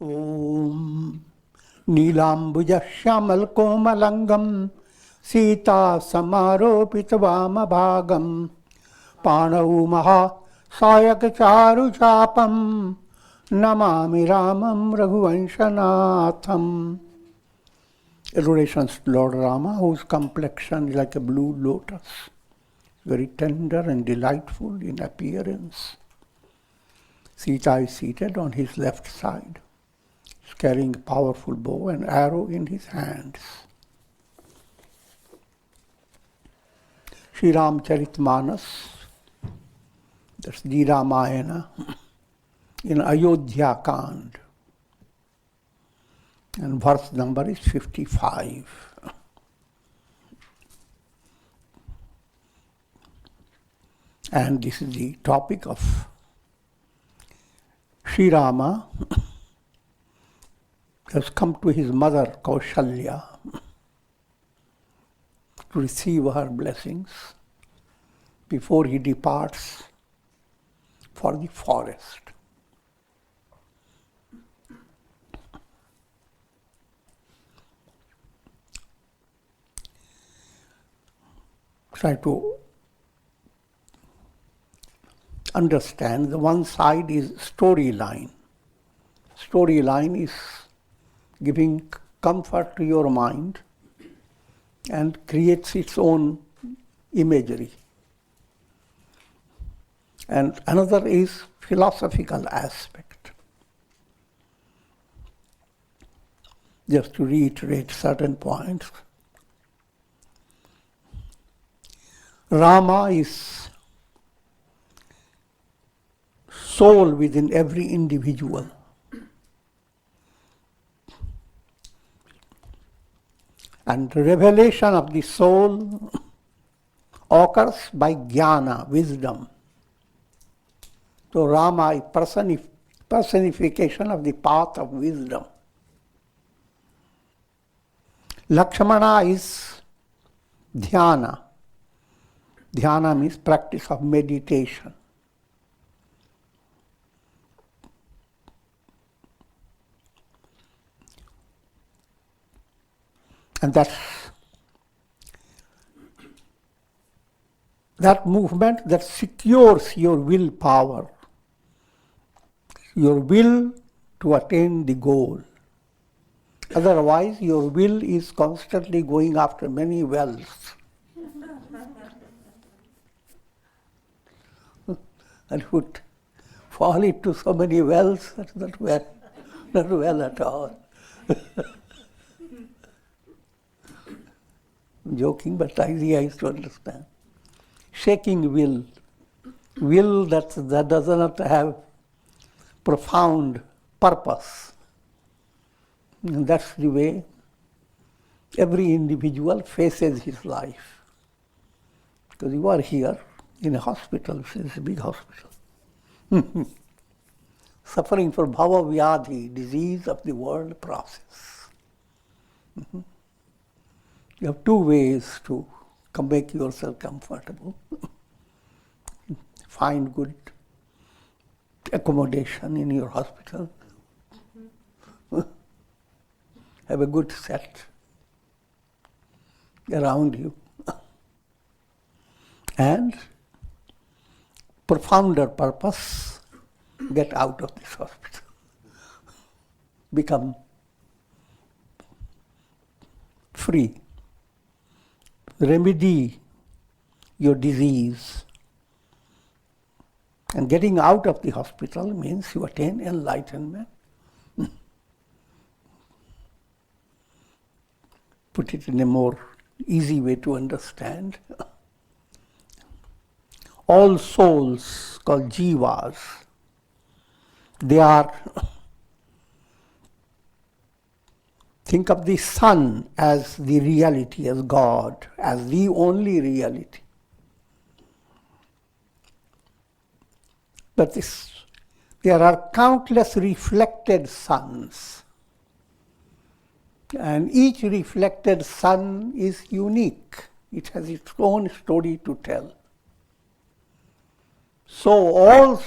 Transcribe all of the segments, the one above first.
Om Neelambuja Shyamal Komalangam Sita Samaropita Vamabhagam Panau Maha Sayak Charu Chapam Namami Ramam Raghuvanshanatham. Adorations to Lord Rama, whose complexion is like a blue lotus, very tender and delightful in appearance. Sita is seated on his left side, carrying a powerful bow and arrow in his hands. Sri Ramcharitmanas, that's the Ramayana, in Ayodhya Kand. And verse number is 55. And this is the topic of Sri Rama has come to his mother Kaushalya to receive her blessings before he departs for the forest. Try to understand. The one side is storyline. Storyline is giving comfort to your mind and creates its own imagery. And another is philosophical aspect. Just to reiterate certain points. Rama is soul within every individual. And the revelation of the soul occurs by jnana, wisdom. So Rama is personification of the path of wisdom. Lakshmana is dhyana. Dhyana means practice of meditation. And that movement that secures your willpower, your will to attain the goal. Otherwise, your will is constantly going after many wells. And would fall into so many wells that not well at all. I'm joking, but the idea is to understand. Shaking will that does not have profound purpose. And that's the way every individual faces his life. Because you are here in a hospital, it's a big hospital. Suffering for bhava vyadhi, disease of the world process. You have two ways to make yourself comfortable. Find good accommodation in your hospital. Have a good set around you. And profounder purpose, get out of this hospital. Become free. Remedy your disease. And getting out of the hospital means you attain enlightenment. Put it in a more easy way to understand. All souls called jivas, they are, think of the sun as the reality, as God, as the only reality. But there are countless reflected suns. And each reflected sun is unique. It has its own story to tell. So all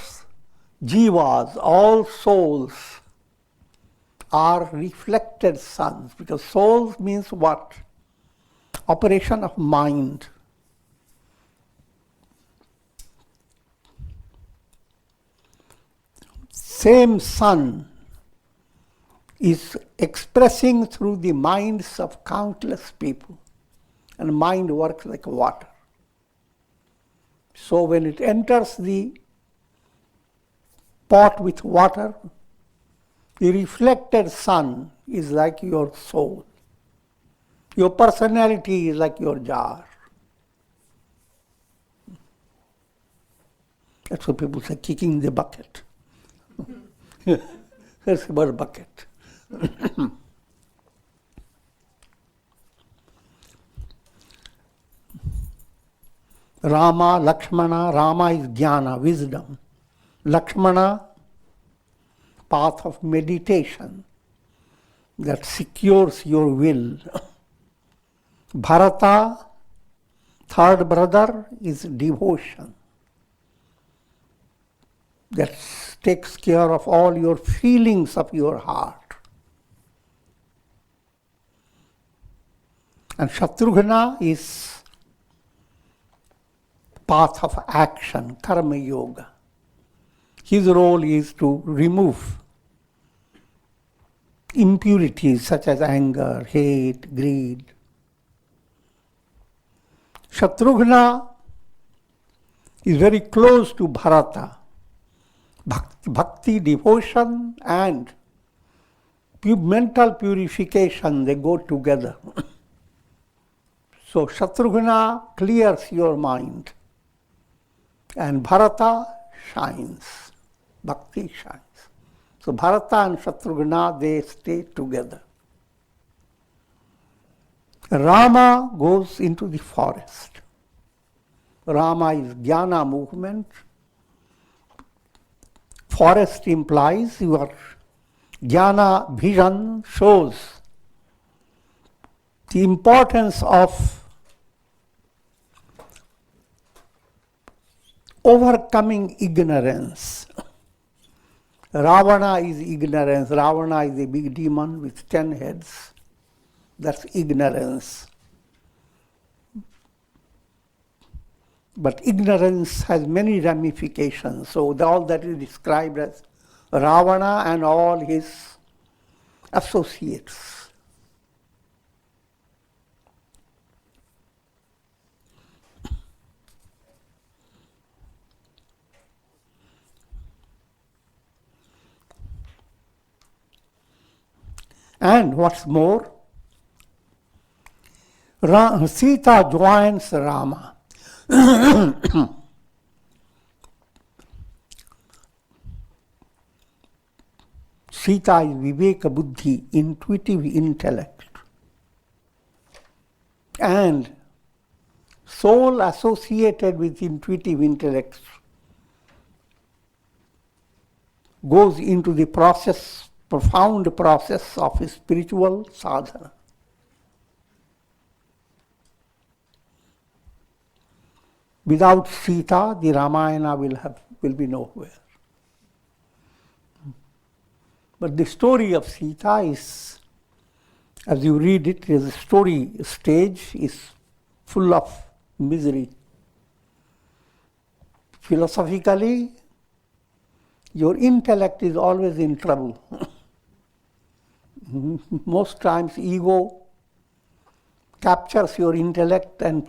jivas, all souls are reflected suns, because souls means what? Operation of mind. Same sun is expressing through the minds of countless people, and mind works like water. So when it enters the pot with water, the reflected sun is like your soul. Your personality is like your jar. That's what people say, kicking the bucket. That's about bucket. Rama, Lakshmana. Rama is jnana, wisdom. Lakshmana, path of meditation that secures your will. Bharata, third brother, is devotion that takes care of all your feelings of your heart. And Shatrughna is path of action, karma yoga. His role is to remove impurities such as anger, hate, greed. Shatrughna is very close to Bharata. Bhakti, devotion, and mental purification, they go together. So Shatrughna clears your mind, and Bharata shines, Bhakti shines. So Bharata and Shatrughna, they stay together. Rama goes into the forest. Rama is jnana, movement. Forest implies your jnana vision shows the importance of overcoming ignorance. Ravana is ignorance. Ravana is a big demon with 10 heads. That's ignorance. But ignorance has many ramifications. So all that is described as Ravana and all his associates. And what's more, Sita joins Rama. Sita is viveka buddhi, intuitive intellect. And soul associated with intuitive intellect goes into the process, profound process of a spiritual sadhana. Without Sita, the Ramayana will be nowhere. But the story of Sita is, as you read it, the story stage is full of misery. Philosophically, your intellect is always in trouble. Most times ego captures your intellect and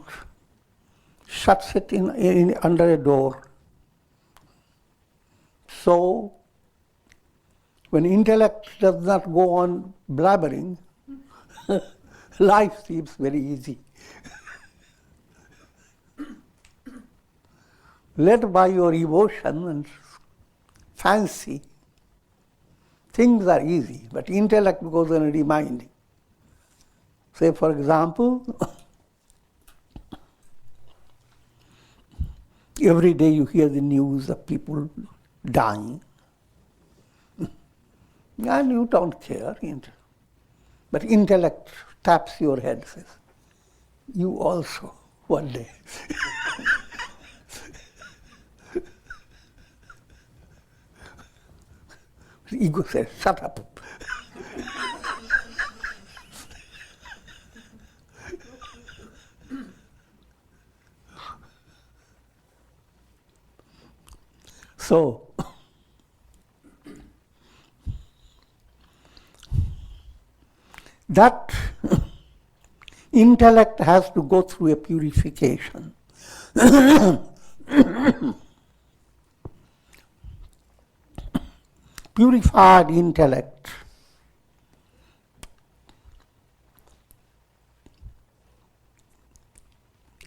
shuts it in under a door. So, when intellect does not go on blabbering, life seems very easy. Led by your emotion and fancy, things are easy, but intellect goes on reminding. Say, for example, every day you hear the news of people dying, and you don't care. But intellect taps your head, says, you also, one day. Ego says, shut up. So, that intellect has to go through a purification. Purified intellect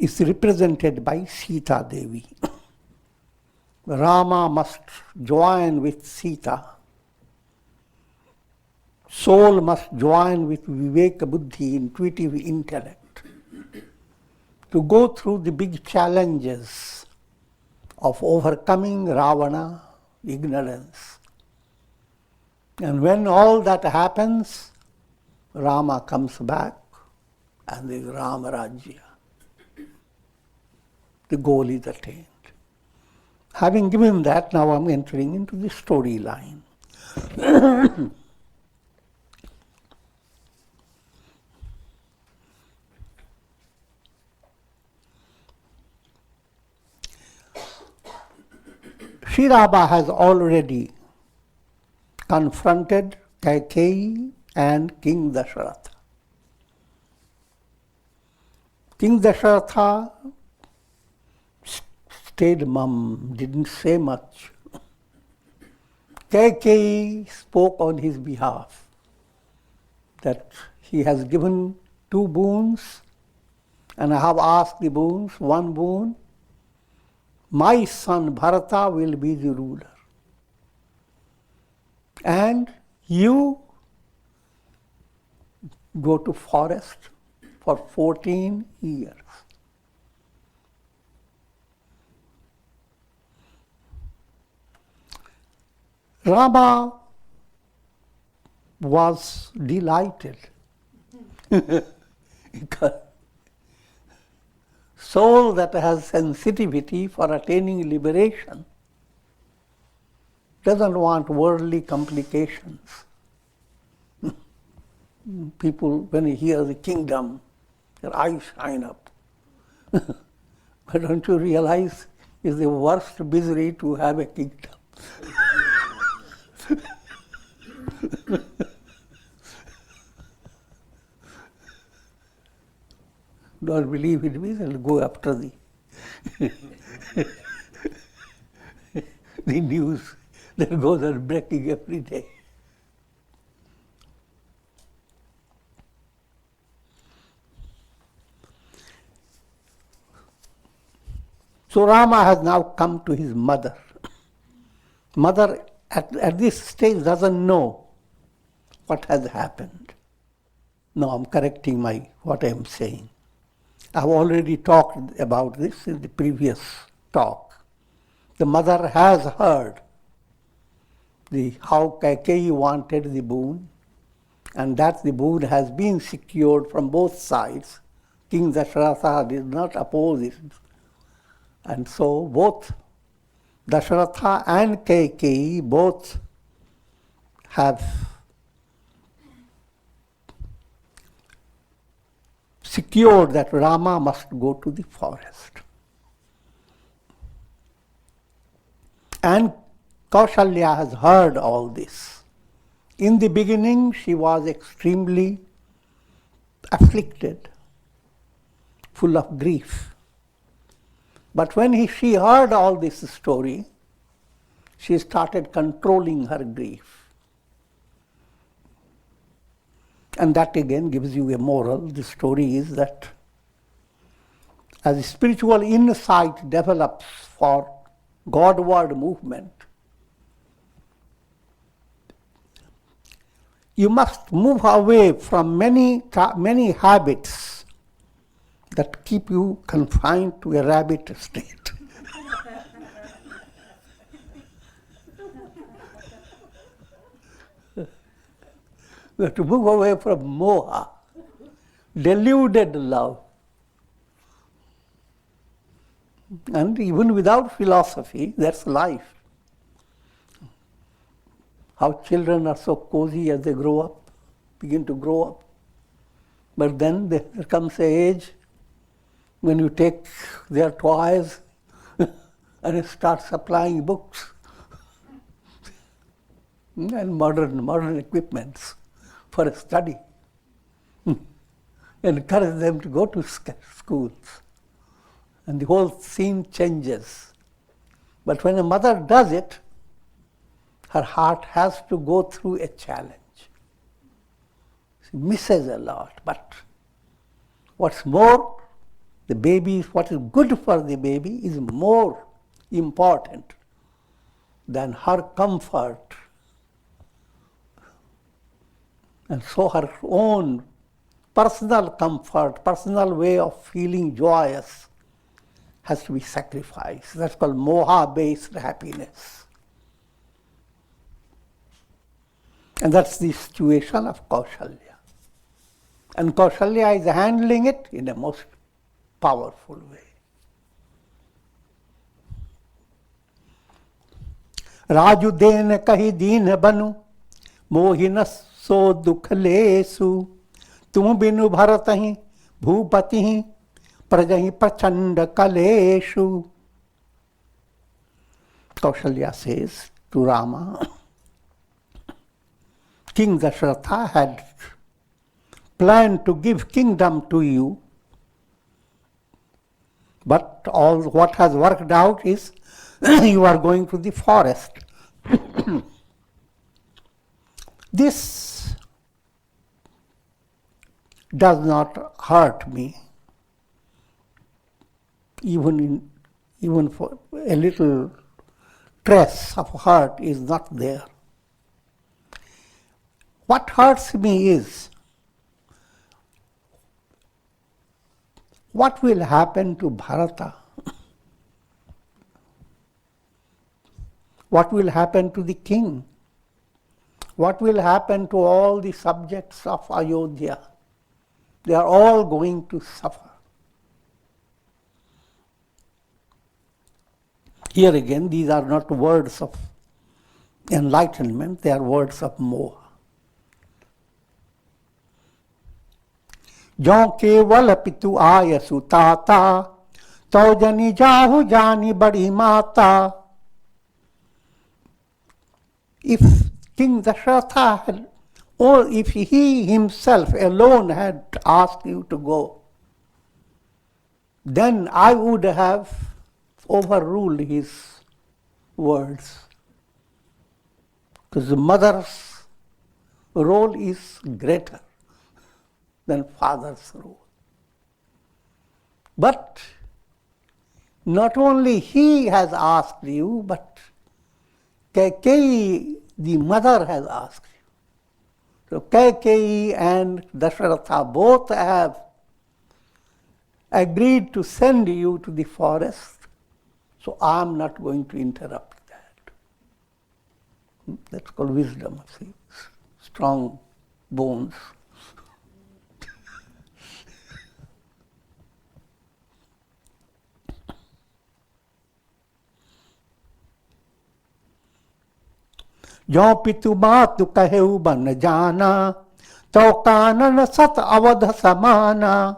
is represented by Sita Devi. Rama must join with Sita. Soul must join with Viveka Buddhi, intuitive intellect, to go through the big challenges of overcoming Ravana, ignorance. And when all that happens, Rama comes back and there is Rama Rajya. The goal is attained. Having given that, now I'm entering into the storyline. Sri Rama has already confronted Kaikeyi and King Dasharatha. King Dasharatha stayed mum, didn't say much. Kaikeyi spoke on his behalf that he has given 2 boons and I have asked the boons. 1 boon, my son Bharata will be the ruler. And you go to forest for 14 years. Rama was delighted because soul that has sensitivity for attaining liberation doesn't want worldly complications. People, when they hear the kingdom, their eyes shine up. But don't you realize it's the worst misery to have a kingdom? Don't believe in me, I'll go after the the news that goes on breaking every day. So Rama has now come to his mother. Mother at this stage doesn't know what has happened. No, I'm correcting what I am saying. I've already talked about this in the previous talk. The mother has heard how Kaikeyi wanted the boon, and that the boon has been secured from both sides. King Dasharatha did not oppose it. And so both Dasharatha and Kaikeyi both have secured that Rama must go to the forest. And Kaushalya has heard all this. In the beginning, she was extremely afflicted, full of grief. But when she heard all this story, she started controlling her grief. And that again gives you a moral. The story is that as spiritual insight develops for Godward movement, you must move away from many habits that keep you confined to a rabbit state. You have to move away from moha, deluded love. And even without philosophy, that's life. How children are so cozy as they grow up, begin to grow up. But then there comes an age when you take their toys and start supplying books and modern equipments for study. Encourage them to go to schools. And the whole scene changes. But when a mother does it, her heart has to go through a challenge. She misses a lot, but what's more, the baby, what is good for the baby is more important than her comfort. And so her own personal comfort, personal way of feeling joyous has to be sacrificed. That's called moha-based happiness. And that's the situation of Kaushalya. And Kaushalya is handling it in a most powerful way. Raju den kahi deen banu, mohinas so dukh lesu, tum binu bharatahi bhupatihi prajahi prachanda kaleshu. Kaushalya says to Rama, King Dasharatha had planned to give kingdom to you, but all what has worked out is you are going to the forest. This does not hurt me, even for a little trace of hurt is not there. What hurts me is what will happen to Bharata? What will happen to the king? What will happen to all the subjects of Ayodhya? They are all going to suffer. Here again, these are not words of enlightenment, they are words of moha. जो केवल पितु आय सुताता तो जनी जाहु जानी बड़ी माता. If King Dasharatha had, or if he himself alone had asked you to go, then I would have overruled his words. Because the mother's role is greater than father's role. But not only he has asked you, but Kaikeyi, the mother, has asked you. So Kaikeyi and Dasharatha both have agreed to send you to the forest, so I am not going to interrupt that. That's called wisdom, see, strong bones. जो पितु बात कहेउ बन जाना तो कानन सत अवध समाना.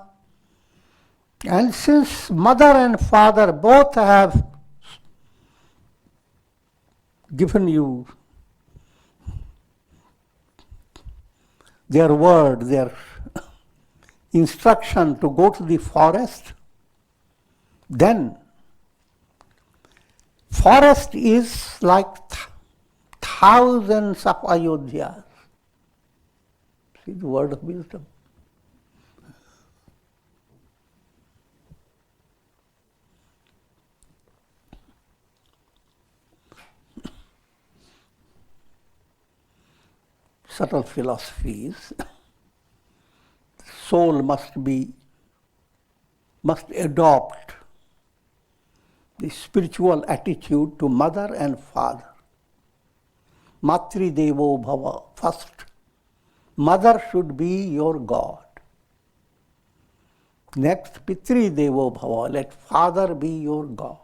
And since mother and father both have given you their word, their instruction to go to the forest, then forest is like thousands of Ayodhyas. See the word of wisdom. Subtle philosophies. Soul must adopt the spiritual attitude to mother and father. Matri Devo Bhava. First, mother should be your God. Next, Pitri Devo Bhava. Let father be your God.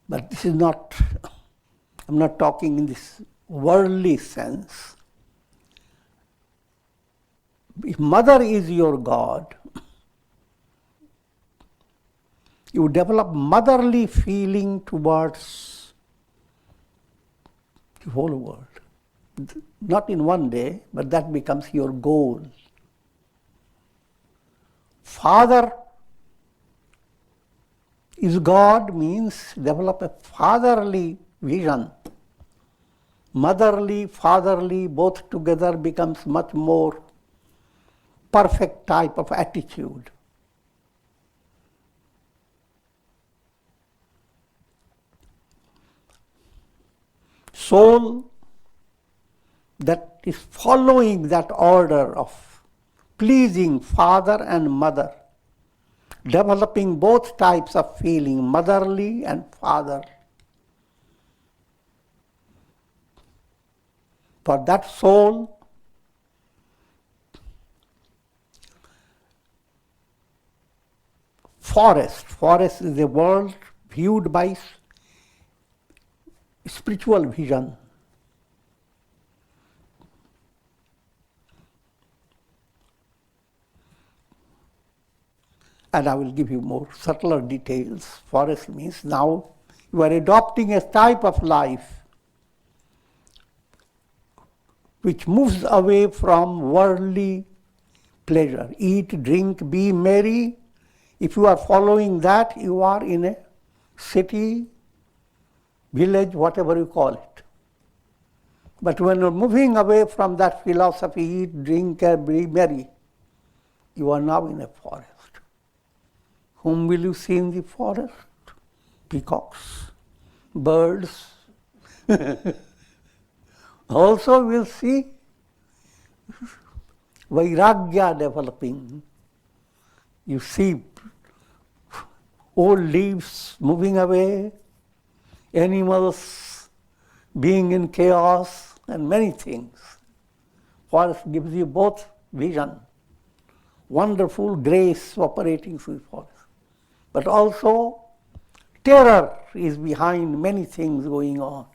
But this is not, I'm not talking in this worldly sense. If mother is your God, You develop motherly feeling towards the whole world. Not in one day, but that becomes your goal. Father is God means develop a fatherly vision. Motherly, fatherly, both together becomes much more perfect type of attitude. Soul that is following that order of pleasing father and mother, developing both types of feeling, motherly and father. For that soul, forest is a world viewed by spiritual vision. And I will give you more subtler details. Forest means now you are adopting a type of life which moves away from worldly pleasure. Eat, drink, be merry. If you are following that, you are in a city, village, whatever you call it. But when you are moving away from that philosophy, eat, drink, be merry, you are now in a forest. Whom will you see in the forest? Peacocks, birds. Also we'll see vairagya developing. You see old leaves moving away, animals being in chaos, and many things. Forest gives you both vision, wonderful grace operating through the forest. But also terror is behind many things going on.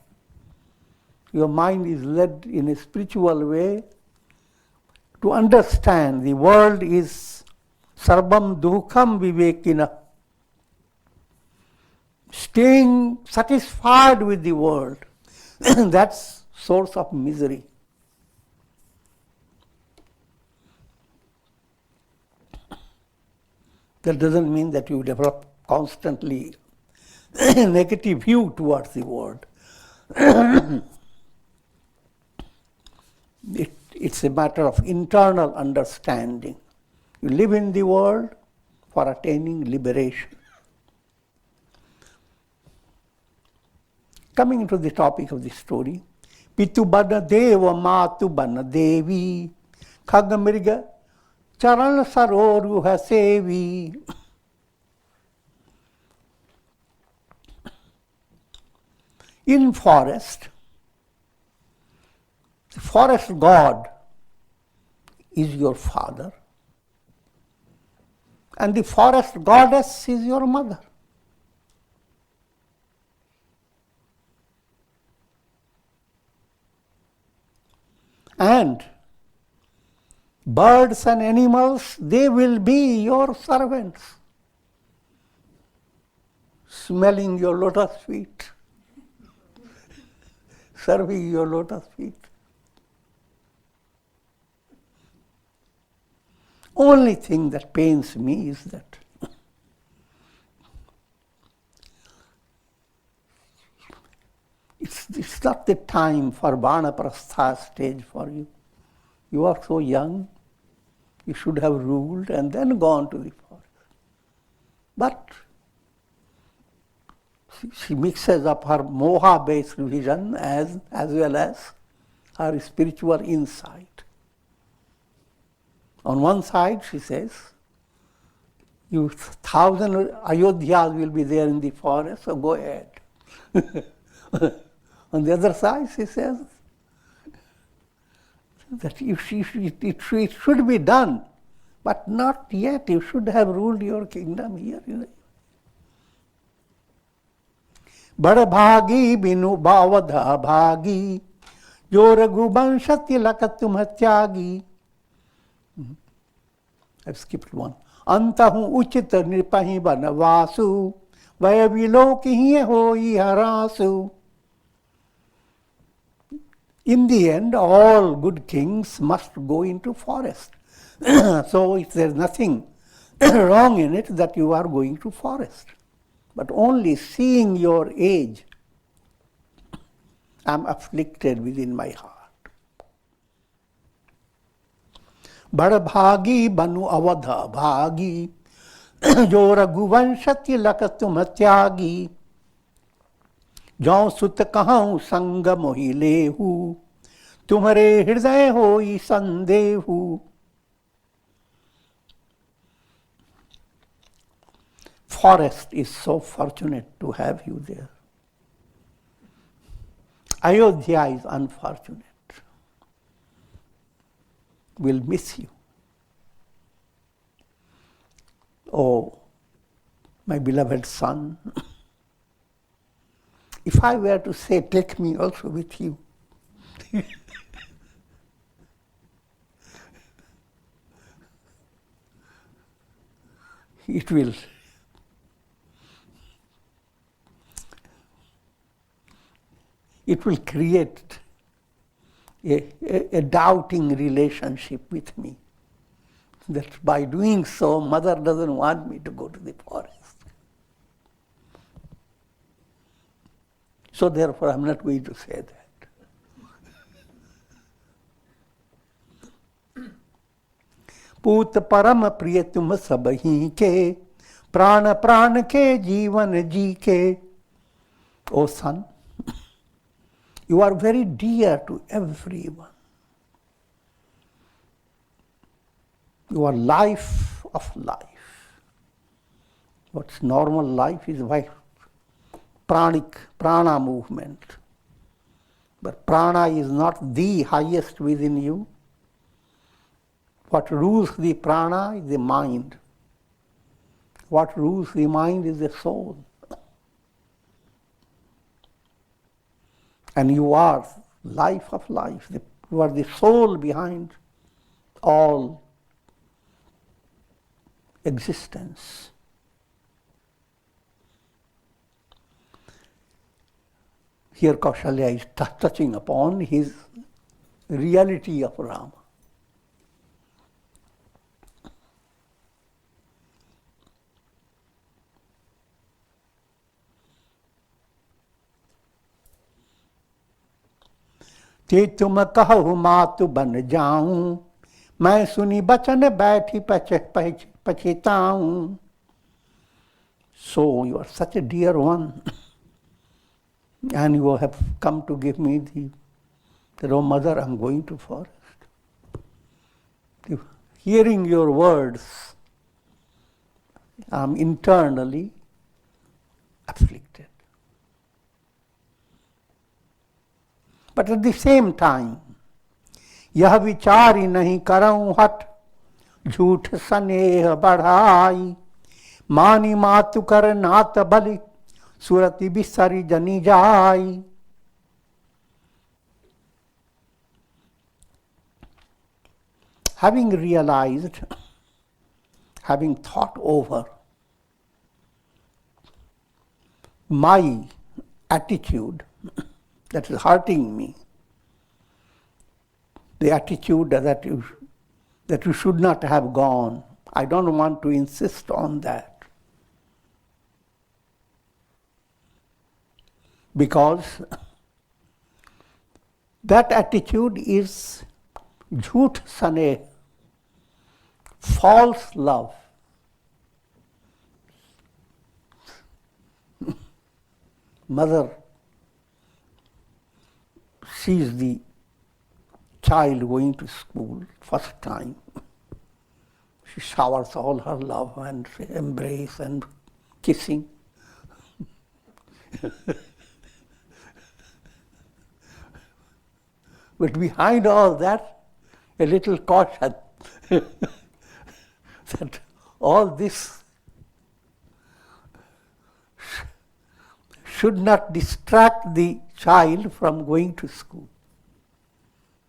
Your mind is led in a spiritual way to understand the world is sarvam dukham vivekina. Staying satisfied with the world, that's source of misery. That doesn't mean that you develop constantly a negative view towards the world. It's a matter of internal understanding. You live in the world for attaining liberation. Coming into the topic of the story, Pitu Bana Deva Matu Bana Devi Khagamriga Charan Saroru Hasevi. In forest, the forest god is your father, and the forest goddess is your mother. And birds and animals, they will be your servants, smelling your lotus feet, serving your lotus feet. Only thing that pains me is that it's not the time for Vanaprastha stage for you. You are so young, you should have ruled and then gone to the forest. But she mixes up her moha-based vision as well as her spiritual insight. On one side, she says, you 1,000 Ayodhyas will be there in the forest, so go ahead. On the other side, she says that it should be done, but not yet. You should have ruled your kingdom here. Bada bhagi binu bhavadha bhagi jo raghuvanshati lakatum hatyagi. I've skipped one. अंतहु उचित नृपहि बनवासु वय विलोक ही होई हरासु. In the end, all good kings must go into forest. So if there is nothing wrong in it that you are going to forest. But only seeing your age, I am afflicted within my heart. बड़ भागी बनु अवध भागी जो रघुवंश तिलक तुम त्यागी जौ सुत कहूँ संग मोहि लेहु तुम्हारे हृदय होई संदेहु. Forest is so fortunate to have you there. Ayodhya is unfortunate. Will miss you. Oh, my beloved son, if I were to say, take me also with you, it will create a doubting relationship with me. That by doing so, mother doesn't want me to go to the forest. So therefore, I'm not going to say that. पूत परम प्रिय तुम सबही के प्राण प्राण के जीवन जी के. O son, you are very dear to everyone. You are life of life. What's normal life is by prana movement. But prana is not the highest within you. What rules the prana is the mind. What rules the mind is the soul. And you are life of life. You are the soul behind all existence. Here Kaushalya is touching upon his reality of Rama. ते तुम कहो मातु बन जाऊं मैं सुनी बचन बैठी पछताऊं. So you are such a dear one, and you have come to give me that, oh mother, I'm going to forest. Hearing your words, I'm internally afflicted. But at the same time, यह विचारी नहीं करऊं हट झूठ स्नेह बढ़ाई मानी मातु कर नात बलि सुरति बिसरी जनी जाई. Having realized, having thought over my attitude that is hurting me, the attitude that you should not have gone. I don't want to insist on that. Because that attitude is jhoot saneh, false love. Mother sees the child going to school first time. She showers all her love and embrace and kissing. But behind all that, a little caution that all this should not distract the child from going to school.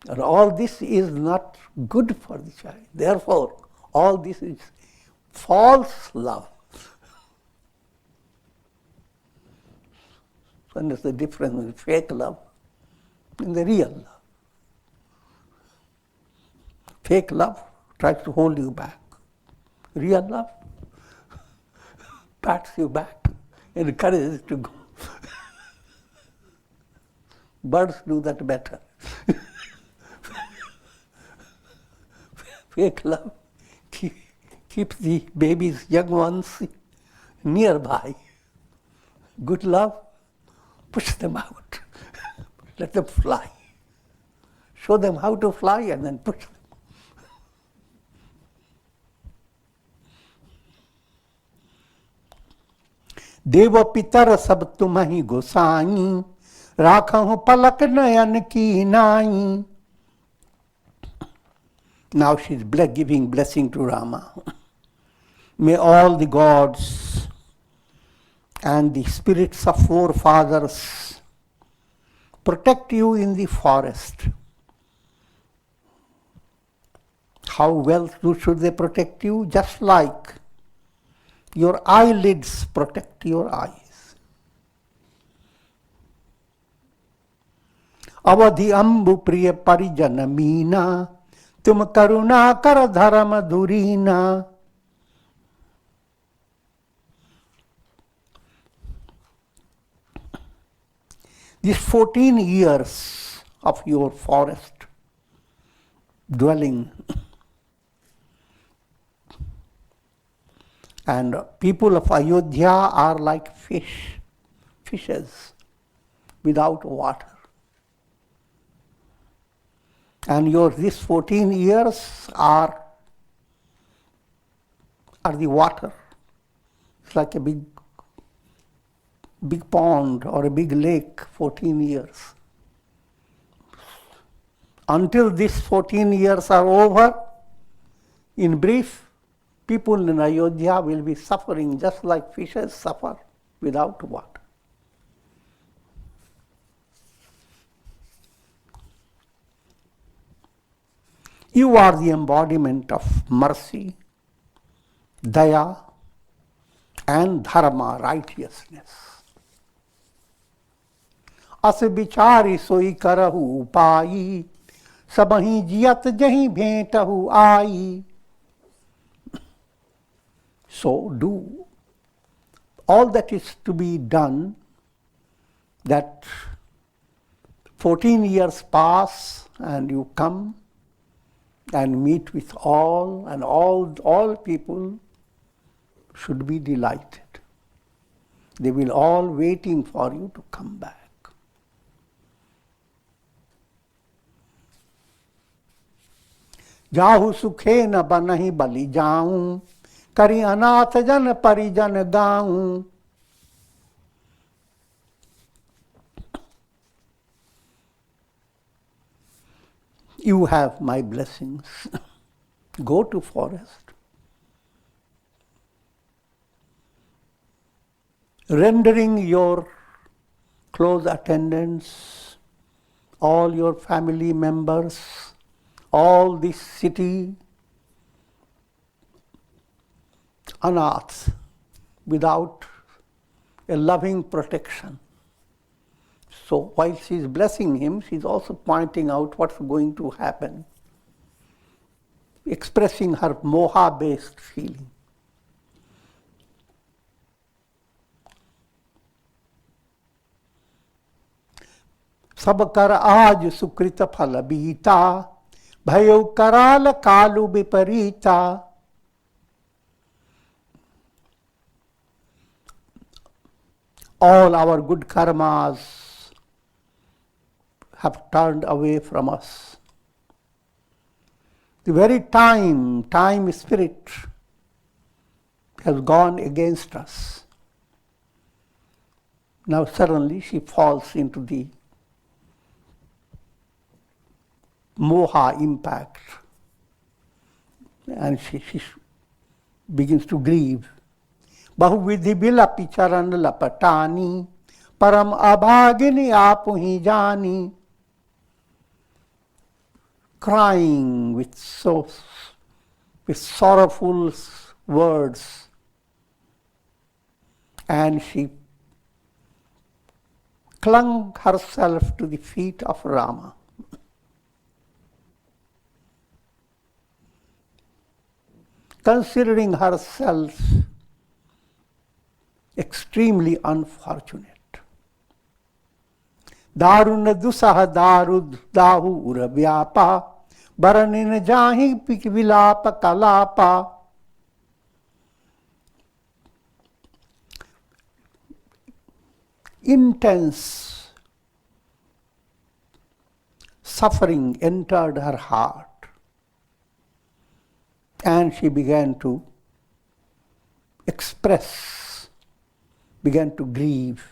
And all this is not good for the child. Therefore, all this is false love. So there's the difference between fake love and the real love. Fake love tries to hold you back. Real love pats you back and encourages you to go. Birds do that better. Fake love keeps the babies, young ones, nearby. Good love, push them out. Let them fly. Show them how to fly and then push them. देव पितर सब तुम्हि गोसाई, राखहु पलक नयन की नाई. Now she is giving blessing to Rama. May all the gods and the spirits of forefathers protect you in the forest. How well should they protect you? Just like your eyelids protect your eyes. Avadhi ambu priya parijana meena, tum karuna kar dharma durina. These 14 years of your forest dwelling, and people of Ayodhya are like fishes without water. And these 14 years are the water. It's like a big pond or a big lake, 14 years. Until these 14 years are over, in brief, people in Ayodhya will be suffering just like fishes suffer without water. You are the embodiment of mercy, daya, and dharma, righteousness. As bichari soi karahu upai, sabahi jiyat jahi bhetahu ai. So do all that is to be done, that 14 years pass and you come and meet with all, and all people should be delighted. They will all waiting for you to come back. Jahu sukhe na banahi bali jaun, kari anath jan parijan gaun. You have my blessings. Go to forest. Rendering your close attendance, all your family members, all this city, anaths, without a loving protection. So while she is blessing him, she is also pointing out what's going to happen, expressing her moha-based feeling. Sab kar aaj sukrita phala bita, bhayo karal kalu viparita. All our good karmas have turned away from us. The very time spirit has gone against us. Now suddenly she falls into the moha impact and she begins to grieve. Bahuvidhi bilapi charan lapatani, param abhagini apuhi jani. Crying with sorrowful words, and she clung herself to the feet of Rama. Considering herself extremely unfortunate. Daruna dusah darud dahu uravyapa baranin jahi pikvilapa kalapa. Intense suffering entered her heart, and she began to express, began to grieve.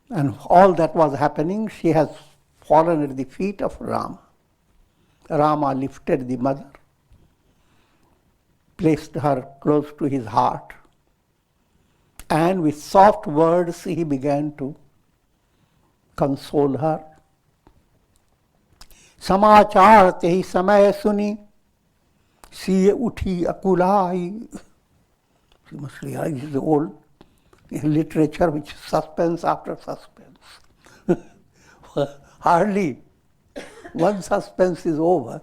And all that was happening, she has fallen at the feet of Rama. Rama lifted the mother, placed her close to his heart, and with soft words he began to console her. Samachar tehi samay suni, siye uthi akulai. You must realize this is old literature which is suspense after suspense. Hardly one suspense is over.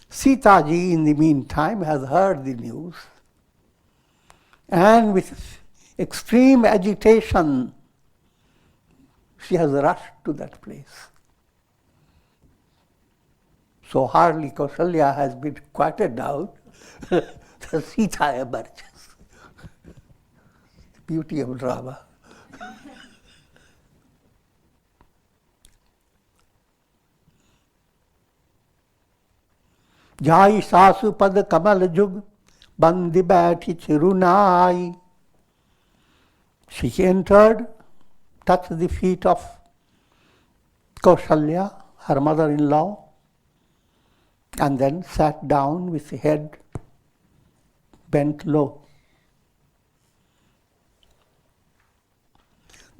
Sita ji, in the meantime, has heard the news, and with extreme agitation, she has rushed to that place. So hardly Kausalya has been quieted down, the Sita emerges. The beauty of drama. Jai sasu pad kamal jug bandi bathi chirunai. She entered, touched the feet of Kausalya, her mother-in-law, and then sat down with the head bent low.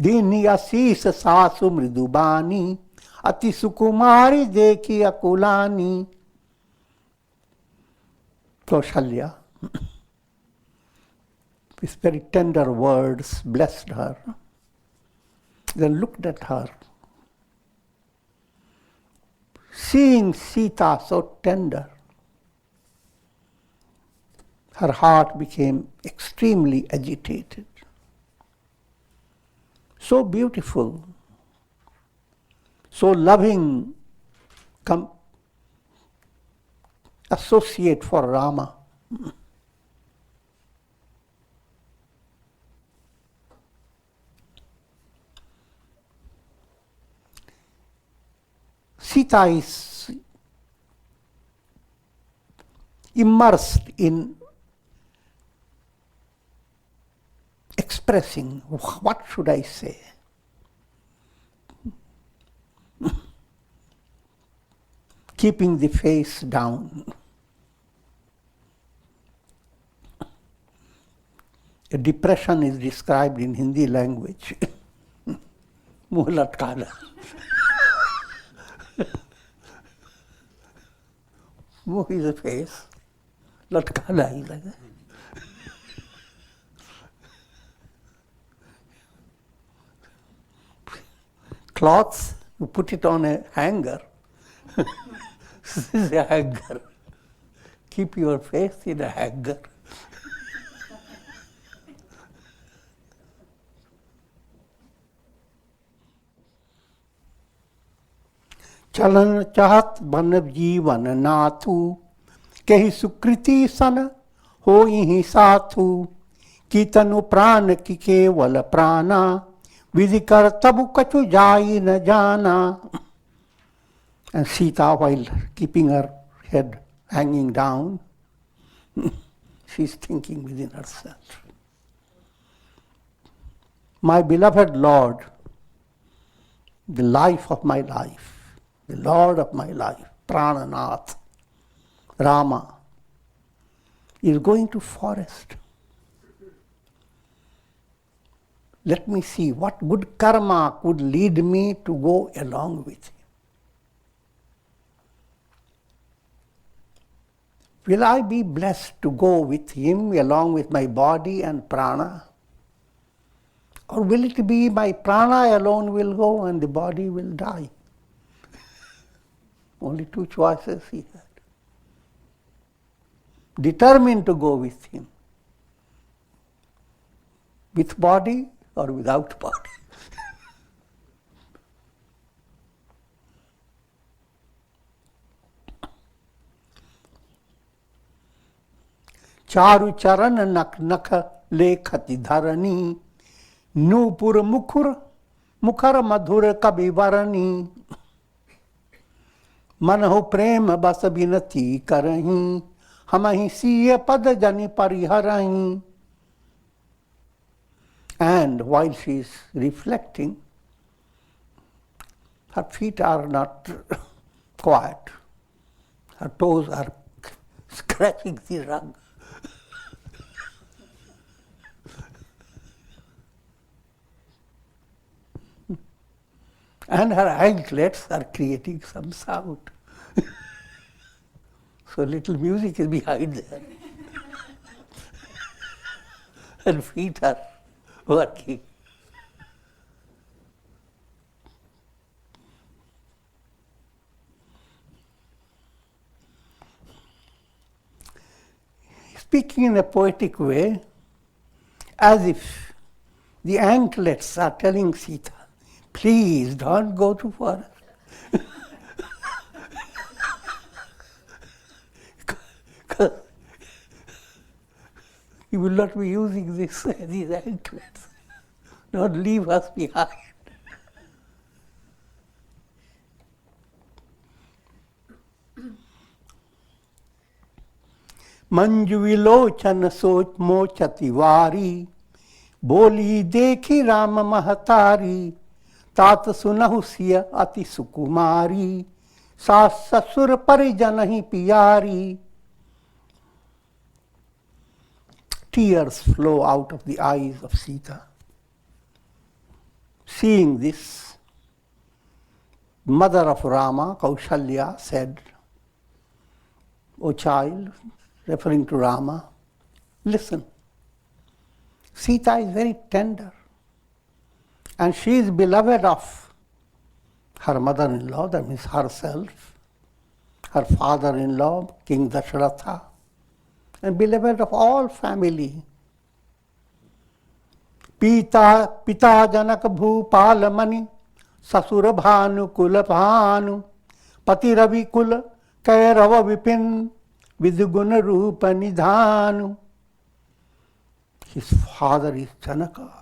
Dini asis sasu mridubani ati sukumari dekhi akulani. Kausalya, with very tender words, blessed her, then looked at her. Seeing Sita so tender, her heart became extremely agitated. So beautiful, so loving, associate for Rama. Sita is immersed in expressing, what should I say? Keeping the face down. A depression is described in Hindi language. Muh latkana. Muh is a face, latkana is like that. Cloths, you put it on a hanger. This is a hanger. Keep your face in a hanger. Chalan chahat banav jeevan naathu kehi sukriti sana hoihi saathu kitanu prana ki kevala prana vidikar tabu kachu jai na jana. And Sita, while keeping her head hanging down, she's thinking within herself, my beloved Lord, the life of my life, the Lord of my life, Prananath, Rama, is going to forest. Let me see what good karma could lead me to go along with him. Will I be blessed to go with him along with my body and prana? Or will it be my prana alone will go and the body will die? Only two choices he had. Determined to go with him. With body or without body. चारु चरण नख नख लेखति धरणी नूपुर मुखर मधुर कविवरणी मनहु प्रेम बस बिनती करही हमहि सीय पद जनि परिहरही. And while she is reflecting, her feet are not quiet. Her toes are scratching the rug. And her anklets are creating some sound. So little music is behind there. Her feet are working. Speaking in a poetic way, as if the anklets are telling Sita, please don't go too far. You will not be using these anklets. Don't leave us behind. Manju विलोचन सोच मोचति वारी बोली देखी राम महतारी तात सुनहु सिय अति सुकुमारी सास ससुर परिजन ही पियारी. Tears flow out of the eyes of Sita. Seeing this, mother of Rama, Kaushalya, said, "O child," referring to Rama, "listen, Sita is very tender and she is beloved of her mother-in-law, that means herself, her father-in-law, King Dasharatha, and beloved of all family. Pita Janak Bhupal Mani, Sasura Bhanu Kula Bhanu, Pati Ravi Kula, Kairava Vipin, Viduguna Rupa Nidhanu." His father is Janaka,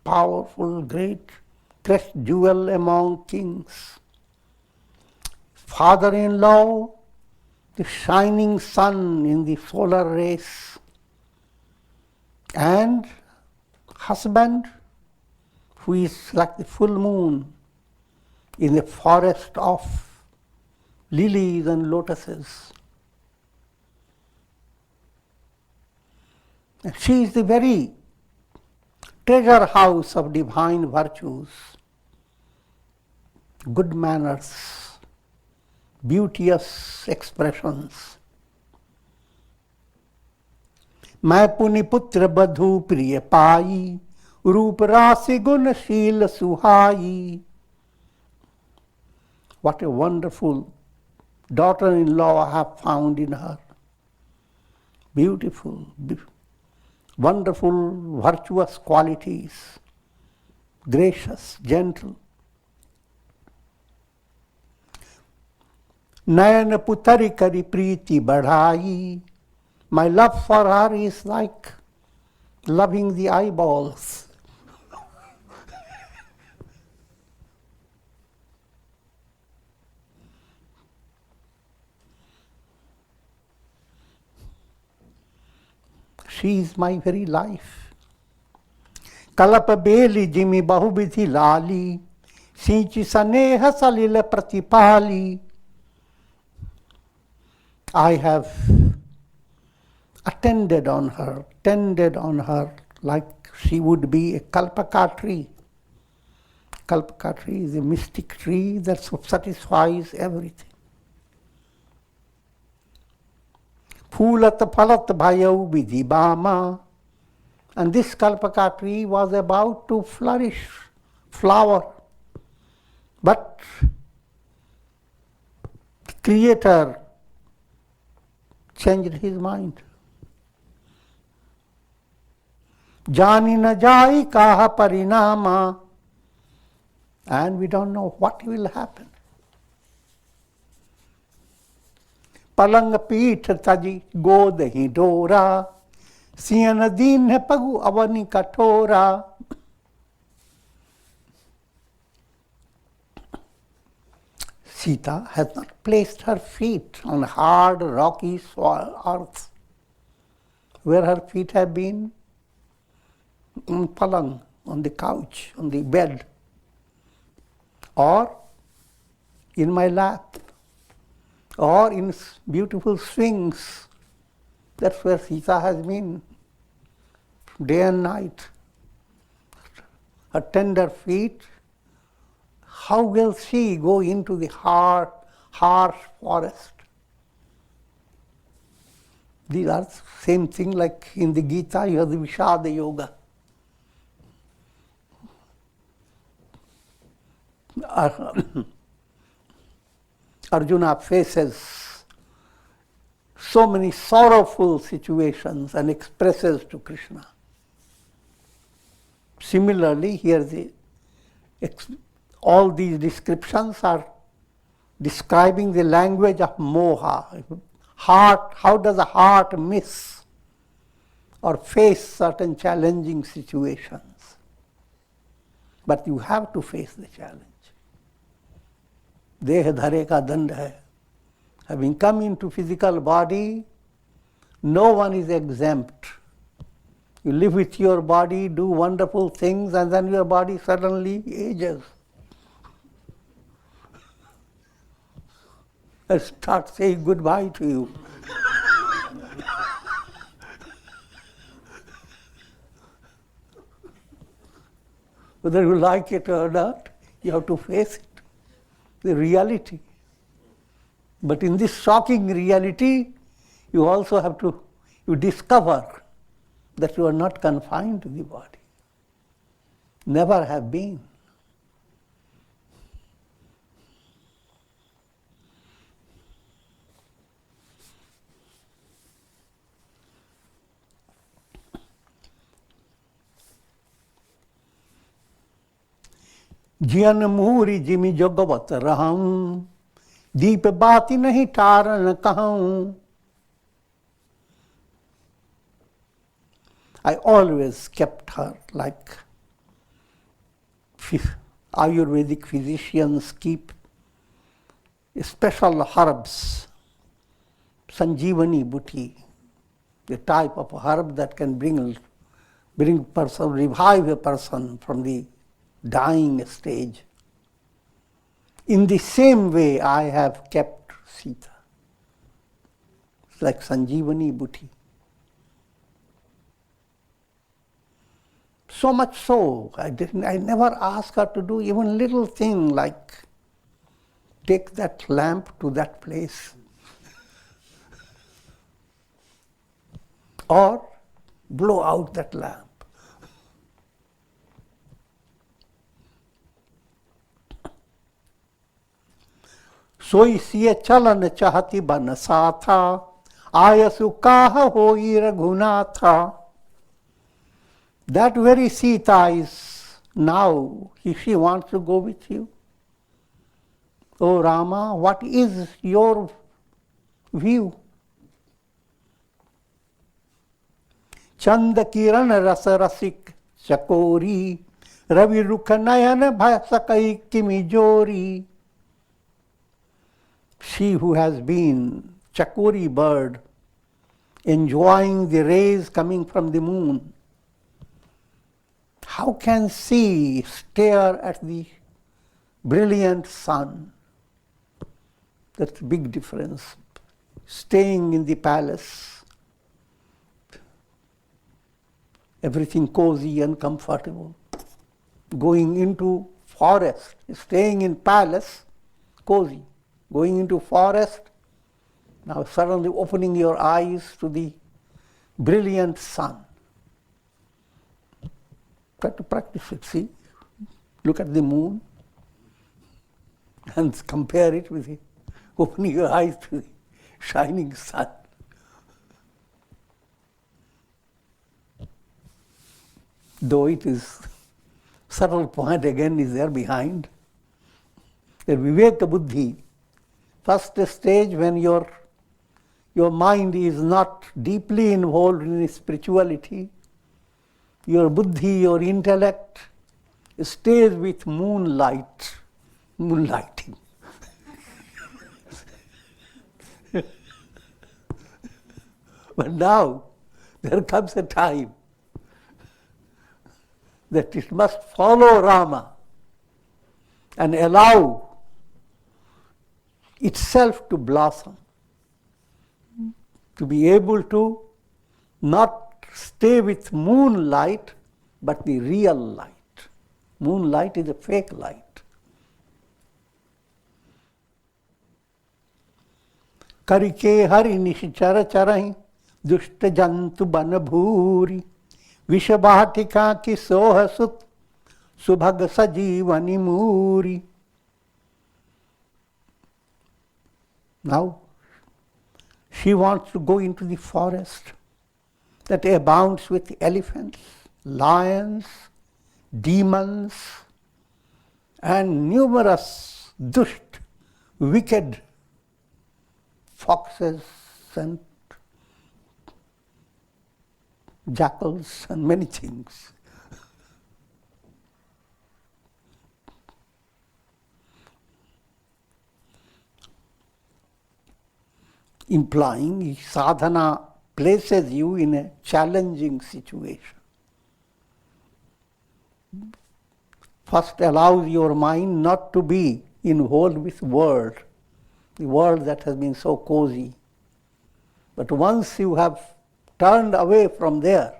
powerful, great, crest jewel among kings. Father-in-law, the shining sun in the solar rays, and husband, who is like the full moon in the forest of lilies and lotuses. And she is the very treasure house of divine virtues, good manners, beauteous expressions. मैं पुनि पुत्र बधू प्रिय पाई रूप राशि गुण शील सुहाई. What a wonderful daughter-in-law I have found in her. Beautiful, wonderful, virtuous qualities, gracious, gentle. नयन पुतरी करी प्रीति बढ़ाई. My love for her is like loving the eyeballs. She is my very life. Kalap beli jimi bahuvidhi lali, sinchi saneha salila pratipali. I have attended on her, tended on her like she would be a kalpaka tree. Kalpaka tree is a mystic tree that satisfies everything. Phulat phalat bhayau vidhibama. And this kalpaka tree was about to flourish, flower. But the Creator changed his mind. Jani na jai kaha parinama. And we don't know what will happen. Palang peeth taji godahi dora. Siyan din hai pagu avani katora. Sita has not placed her feet on hard, rocky soil, earth. Where her feet have been? On palang, on the couch, on the bed. Or in my lap. Or in beautiful swings. That's where Sita has been, day and night. Her tender feet. How will she go into the harsh forest? These are same thing like in the Gita, you have the Vishada Yoga. Arjuna faces so many sorrowful situations and expresses to Krishna. Similarly, here all these descriptions are describing the language of moha. Heart, how does a heart miss or face certain challenging situations? But you have to face the challenge. Deha dhare ka dand hai. Having come into physical body, no one is exempt. You live with your body, do wonderful things, and then your body suddenly ages. And start saying goodbye to you. Whether you like it or not, you have to face it, the reality. But in this shocking reality, you also have to discover that you are not confined to the body. Never have been. जियन मूरी जिमि जोगवत रहूं, दीप बाती नहीं टारन कहूं. I always kept her like Ayurvedic physicians keep special herbs, Sanjeevani Buti, the type of herb that can revive a person from the dying stage. In the same way, I have kept Sita. It's like Sanjeevani Buti. So much so, I never asked her to do even little thing like take that lamp to that place or blow out that lamp. सोई सिय चलन चाहती बन साथा, आयसु काह होई Raghunatha. That very Sita is now, if she wants to go with you. Oh Rama, what is your view? Chanda kiran rasa rasik chakori, ravi rukha nayan bhasakai kimijori. She who has been chakori bird, enjoying the rays coming from the moon, how can she stare at the brilliant sun? That's a big difference. Staying in the palace, everything cozy and comfortable. Going into forest, staying in palace, cozy. Going into forest, now suddenly opening your eyes to the brilliant sun. Try to practice it, see? Look at the moon and compare it with the opening your eyes to the shining sun. Though it is, subtle point again is there behind. The Viveka Buddhi, first stage when your mind is not deeply involved in spirituality, your buddhi, your intellect stays with moonlighting. But now there comes a time that it must follow Rama and allow itself to blossom, to be able to not stay with moonlight, but the real light. Moonlight is a fake light. Karike hari nishchara charahi dushta jantu banabhuri vishabhatika ki sohasut subhag sajivani muri. Now, she wants to go into the forest that abounds with elephants, lions, demons, and numerous dusht, wicked foxes and jackals and many things. Implying sadhana places you in a challenging situation. First allows your mind not to be involved with the world that has been so cozy. But once you have turned away from there,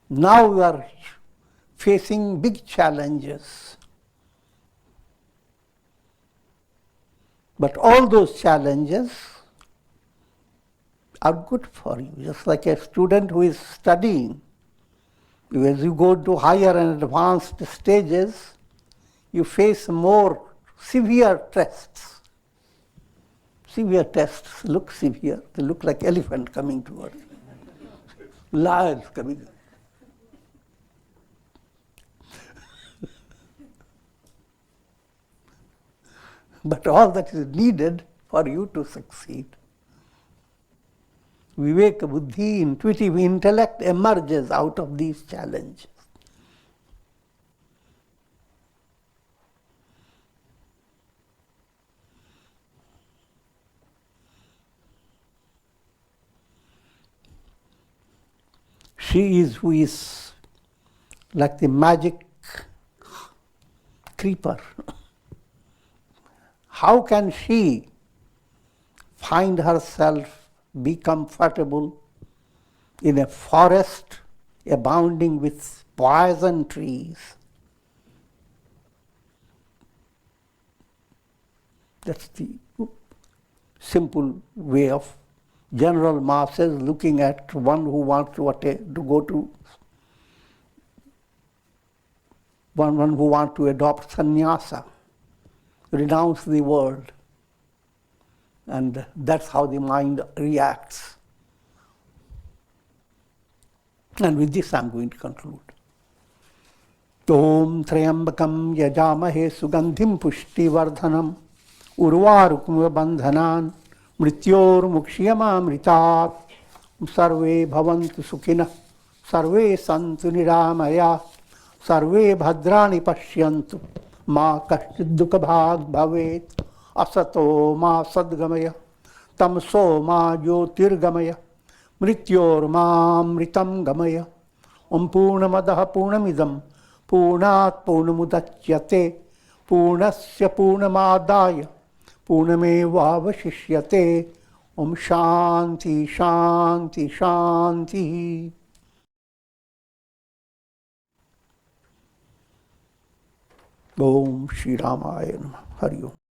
now you are facing big challenges. But all those challenges are good for you, just like a student who is studying. As you go to higher and advanced stages, you face more severe tests. Severe tests look severe. They look like elephant coming towards you. Lions coming. But all that is needed for you to succeed. Viveka Buddhi, intuitive intellect, emerges out of these challenges. She is who is like the magic creeper. How can she find herself, be comfortable in a forest abounding with poison trees? That's the simple way of general masses looking at one who wants to go to, one who wants to adopt sannyasa, renounce the world. And that's how the mind reacts. And with this I'm going to conclude. Om Trayambakam Yajamahe Sugandhim Pushti Vardhanam Urvarukma Bandhanan Mrityor Mukshiyamamritat Sarve Bhavantu Sukhina Sarve Santu Niramaya Sarve Bhadrani Pashyantu Ma Kashchid Dukha Bhag Bhavet Asato ma sadgamaya, tamso ma jyotirgamaya, mrityor ma mritam gamaya, purnamadaha purnamidam, purnat purnamudachyate, purnasya purnamadaya, purnameva vashishyate, Om Shanti Shanti Shanti. Om Shri Ramaya Namah. Hari Om.